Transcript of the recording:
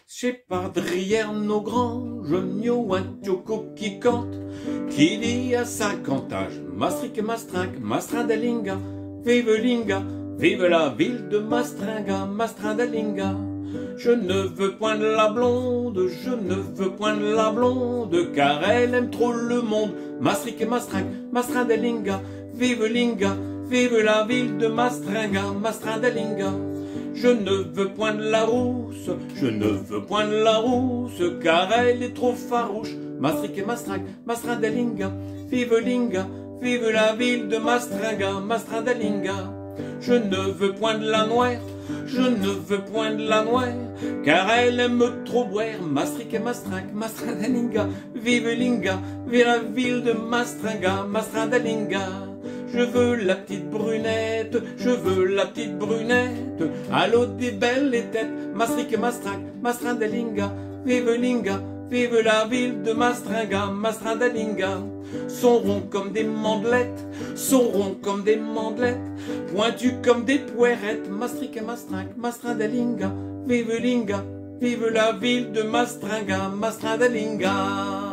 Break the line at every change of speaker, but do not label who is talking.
Chez Pardrière, nos grands, Jonio, un tioco qui cante, qui dit à 50 âges, Maastricht, Mastringue, Mastrindalinga, vive la ville de Mastringa, Mastrindalinga. Je ne veux point de la blonde, je ne veux point de la blonde, car elle aime trop le monde. Maastricht, Mastringue, Mastrindalinga, vive la ville de Mastringa, Mastrindalinga. Je ne veux point de la rousse, je ne veux point de la rousse, car elle est trop farouche. Maastricht, Mastringue, Mastrindalinga, vive la ville de Mastringa, Mastrindalinga. Je ne veux point de la noire, je ne veux point de la noire, car elle aime trop boire. Maastricht, Mastringue, Mastrindalinga, vive la ville de Mastringa, Mastrindalinga. Je veux la petite brunette, je veux la petite brunette, à l'eau des belles les têtes. Maastricht, Mastringue, Mastrindalinga, vive la ville de Mastringa, Mastrindalinga. Sont ronds comme des mandelettes, sont ronds comme des mandelettes, pointus comme des poirettes. Maastricht, Mastringue, Mastrindalinga, vive la ville de Mastringa, Mastrindalinga.